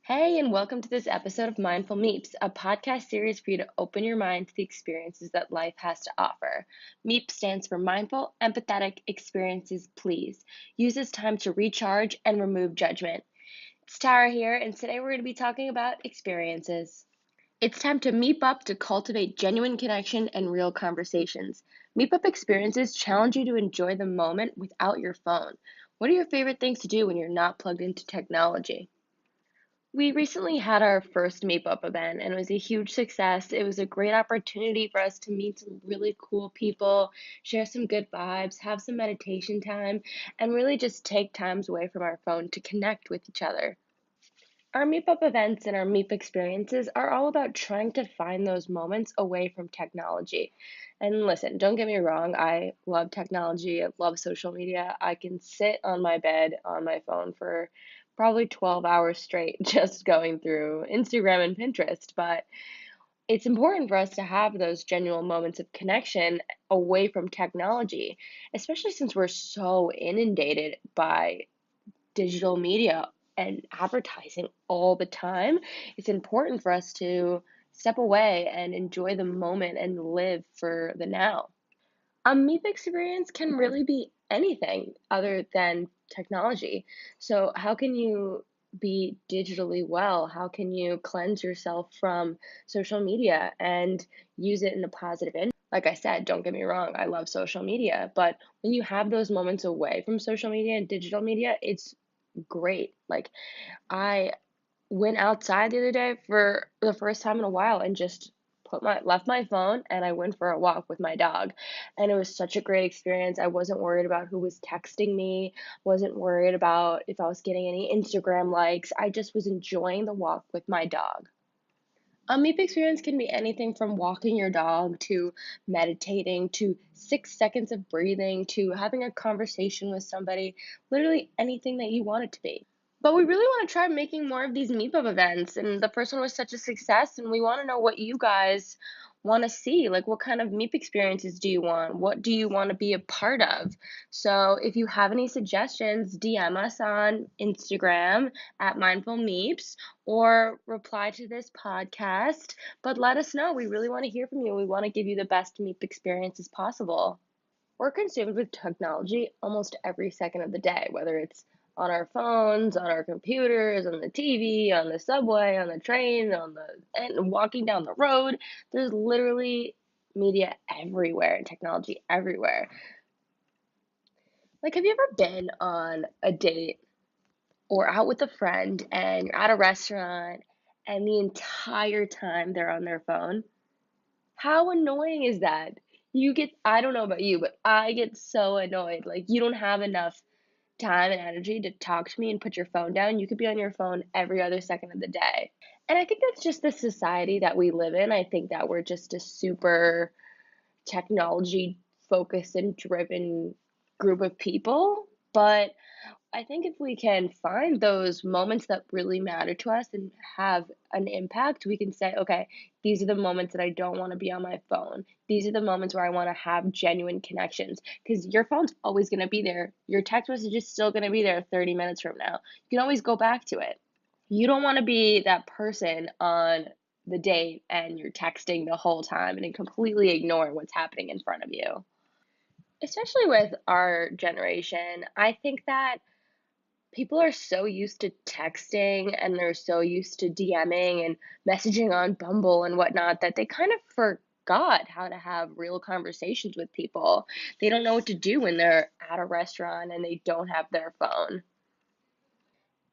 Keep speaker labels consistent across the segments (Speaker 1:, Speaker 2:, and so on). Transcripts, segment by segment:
Speaker 1: Hey, and welcome to this episode of Mindful Meeps, a podcast series for you to open your mind to the experiences that life has to offer. MEEP stands for Mindful, Empathetic Experiences, Please. Use this time to recharge and remove judgment. It's Tara here, and today we're going to be talking about experiences. It's time to meep up to cultivate genuine connection and real conversations. Meep up experiences challenge you to enjoy the moment without your phone. What are your favorite things to do when you're not plugged into technology? We recently had our first Meep Up event and it was a huge success. It was a great opportunity for us to meet some really cool people, share some good vibes, have some meditation time, and really just take times away from our phone to connect with each other. Our Meep Up events and our Meep experiences are all about trying to find those moments away from technology. And listen, don't get me wrong, I love technology, I love social media. I can sit on my bed on my phone for probably 12 hours straight just going through Instagram and Pinterest, but it's important for us to have those genuine moments of connection away from technology, especially since we're so inundated by digital media and advertising all the time. It's important for us to step away and enjoy the moment and live for the now. A MEEP experience can really be anything other than technology. So, how can you be digitally well? How can you cleanse yourself from social media and use it in a positive end? Like I said, don't get me wrong, I love social media, but when you have those moments away from social media and digital media, it's great. Like, I went outside the other day for the first time in a while and just left my phone and I went for a walk with my dog. And it was such a great experience. I wasn't worried about who was texting me, wasn't worried about if I was getting any Instagram likes. I just was enjoying the walk with my dog. A MEEP experience can be anything from walking your dog to meditating to 6 seconds of breathing to having a conversation with somebody, literally anything that you want it to be. But we really want to try making more of these meetup events. And the first one was such a success. And we want to know what you guys want to see. Like, what kind of meep experiences do you want? What do you want to be a part of? So, if you have any suggestions, DM us on Instagram at Mindful Meeps or reply to this podcast. But let us know. We really want to hear from you. We want to give you the best meep experiences possible. We're consumed with technology almost every second of the day, whether it's on our phones, on our computers, on the TV, on the subway, on the train, and walking down the road. There's literally media everywhere and technology everywhere. Like, have you ever been on a date or out with a friend and you're at a restaurant and the entire time they're on their phone? How annoying is that? I don't know about you, but I get so annoyed. Like, you don't have enough time and energy to talk to me and put your phone down. You could be on your phone every other second of the day. And I think that's just the society that we live in. I think that we're just a super technology focused and driven group of people. But I think if we can find those moments that really matter to us and have an impact, we can say, okay, these are the moments that I don't want to be on my phone. These are the moments where I want to have genuine connections because your phone's always going to be there. Your text message is still going to be there 30 minutes from now. You can always go back to it. You don't want to be that person on the date and you're texting the whole time and completely ignore what's happening in front of you. Especially with our generation, I think that people are so used to texting and they're so used to DMing and messaging on Bumble and whatnot that they kind of forgot how to have real conversations with people. They don't know what to do when they're at a restaurant and they don't have their phone.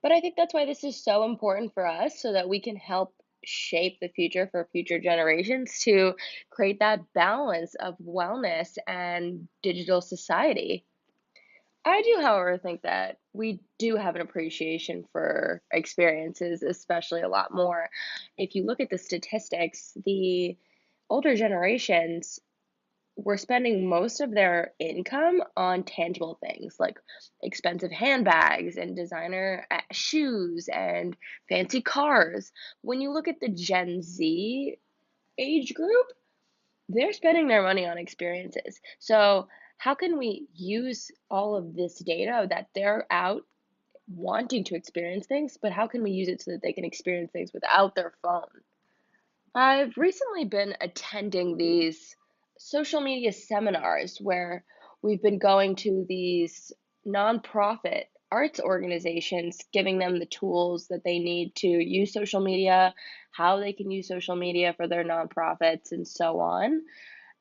Speaker 1: But I think that's why this is so important for us so that we can help shape the future for future generations to create that balance of wellness and digital society. I do, however, think that we do have an appreciation for experiences, especially a lot more. If you look at the statistics, the older generations were spending most of their income on tangible things like expensive handbags and designer shoes and fancy cars. When you look at the Gen Z age group, they're spending their money on experiences. So, how can we use all of this data that they're out wanting to experience things, but how can we use it so that they can experience things without their phone? I've recently been attending these social media seminars where we've been going to these nonprofit arts organizations, giving them the tools that they need to use social media, how they can use social media for their nonprofits, and so on.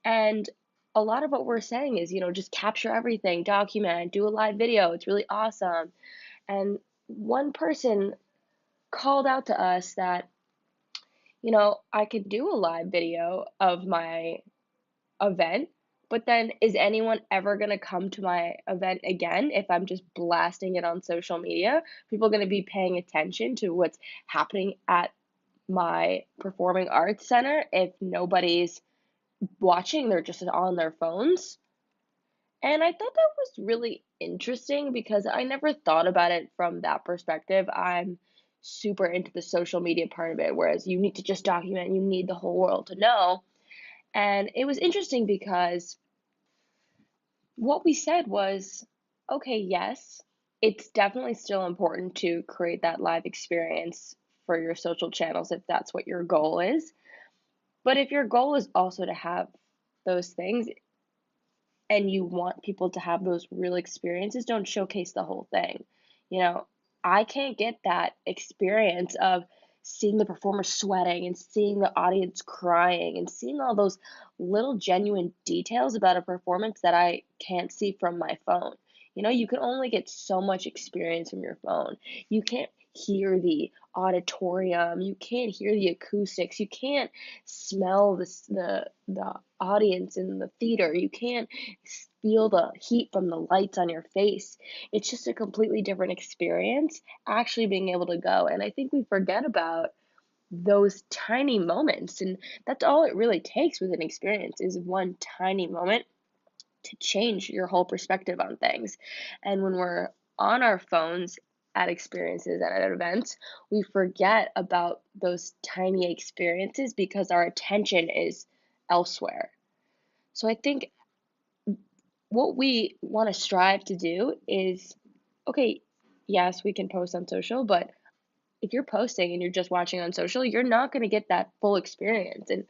Speaker 1: And a lot of what we're saying is, just capture everything, document, do a live video. It's really awesome. And one person called out to us that I could do a live video of my event, but then is anyone ever going to come to my event again if I'm just blasting it on social media? People going to be paying attention to what's happening at my performing arts center if nobody's watching, they're just on their phones. And I thought that was really interesting because I never thought about it from that perspective. I'm super into the social media part of it, whereas you need to just document, you need the whole world to know. And it was interesting because what we said was, okay, yes, it's definitely still important to create that live experience for your social channels if that's what your goal is. But if your goal is also to have those things, and you want people to have those real experiences, don't showcase the whole thing. You know, I can't get that experience of seeing the performer sweating and seeing the audience crying and seeing all those little genuine details about a performance that I can't see from my phone. You can only get so much experience from your phone. You can't hear the auditorium, you can't hear the acoustics, you can't smell the audience in the theater, you can't feel the heat from the lights on your face. It's just a completely different experience actually being able to go. And I think we forget about those tiny moments. And that's all it really takes with an experience is one tiny moment to change your whole perspective on things. And when we're on our phones at experiences and at events, we forget about those tiny experiences because our attention is elsewhere. So I think what we want to strive to do is okay, yes, we can post on social, but if you're posting and you're just watching on social, you're not going to get that full experience. And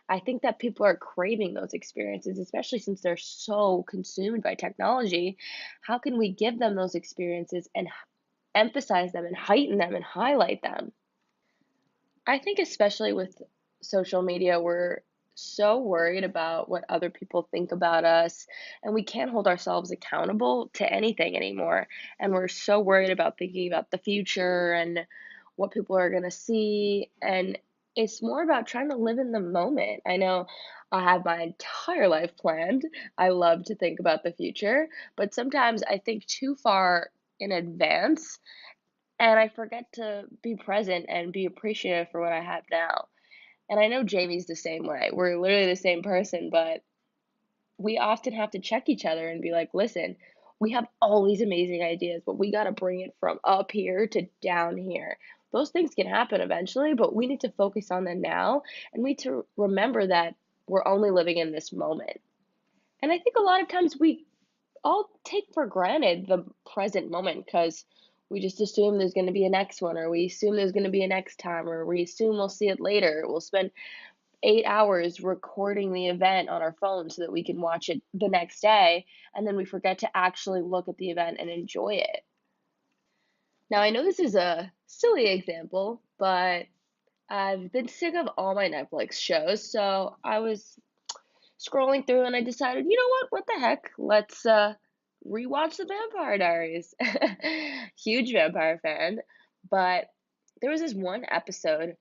Speaker 1: I think that people are craving those experiences, especially since they're so consumed by technology. How can we give them those experiences and emphasize them and heighten them and highlight them? I think especially with social media, we're so worried about what other people think about us, and we can't hold ourselves accountable to anything anymore. And we're so worried about thinking about the future and what people are going to see. And it's more about trying to live in the moment. I know I have my entire life planned. I love to think about the future, but sometimes I think too far in advance and I forget to be present and be appreciative for what I have now. And I know Jamie's the same way. We're literally the same person, but we often have to check each other and be like, listen, we have all these amazing ideas, but we got to bring it from up here to down here. Those things can happen eventually, but we need to focus on the now and we need to remember that we're only living in this moment. And I think a lot of times we all take for granted the present moment because we just assume there's going to be a next one, or we assume there's going to be a next time, or we assume we'll see it later. We'll spend 8 hours recording the event on our phone so that we can watch it the next day, and then we forget to actually look at the event and enjoy it. Now, I know this is a silly example, but I've been sick of all my Netflix shows, so I was scrolling through and I decided, you know what? What the heck? Let's rewatch The Vampire Diaries. Huge vampire fan, but there was this one episode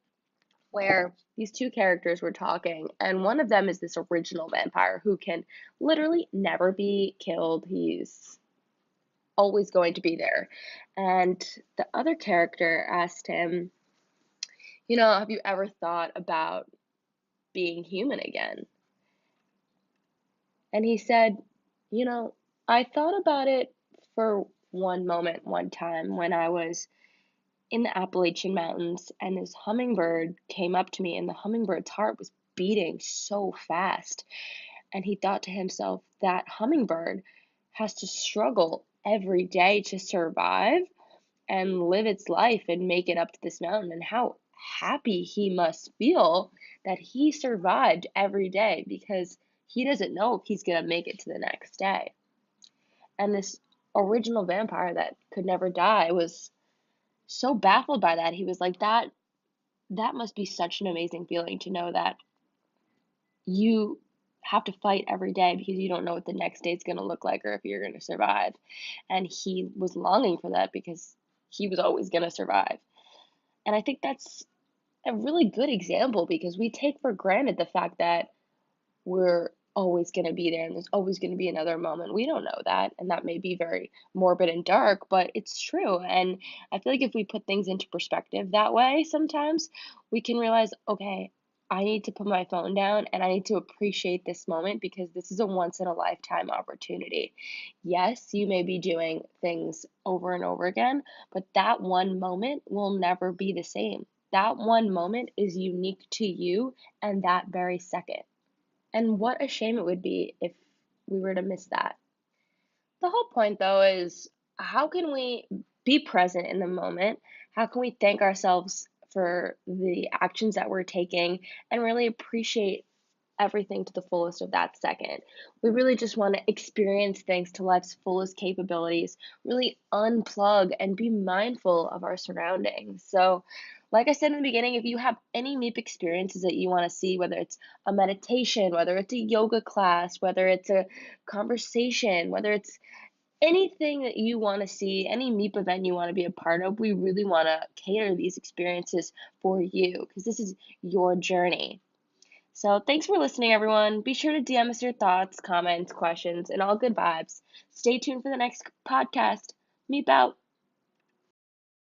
Speaker 1: where these two characters were talking, and one of them is this original vampire who can literally never be killed. He's always going to be there. And the other character asked him, have you ever thought about being human again? And he said, I thought about it for one moment, one time when I was in the Appalachian Mountains and this hummingbird came up to me and the hummingbird's heart was beating so fast. And he thought to himself, that hummingbird has to struggle every day to survive. and live its life and make it up to this mountain, and how happy he must feel that he survived every day because he doesn't know if he's going to make it to the next day. And this original vampire that could never die was so baffled by that. He was like, that must be such an amazing feeling to know that you have to fight every day because you don't know what the next day is going to look like or if you're going to survive. And he was longing for that because he was always going to survive. And I think that's a really good example because we take for granted the fact that we're always going to be there and there's always going to be another moment. We don't know that. And that may be very morbid and dark, but it's true. And I feel like if we put things into perspective that way, sometimes we can realize, okay, I need to put my phone down and I need to appreciate this moment because this is a once in a lifetime opportunity. Yes, you may be doing things over and over again, but that one moment will never be the same. That one moment is unique to you and that very second. And what a shame it would be if we were to miss that. The whole point, though, is how can we be present in the moment? How can we thank ourselves for the actions that we're taking and really appreciate everything to the fullest of that second? We really just want to experience things to life's fullest capabilities, really unplug and be mindful of our surroundings. So, like I said in the beginning, if you have any meep experiences that you want to see, whether it's a meditation, whether it's a yoga class, whether it's a conversation, whether it's anything that you want to see, any meep event you want to be a part of, we really want to cater these experiences for you because this is your journey. So thanks for listening, everyone. Be sure to DM us your thoughts, comments, questions, and all good vibes. Stay tuned for the next podcast. Meep out.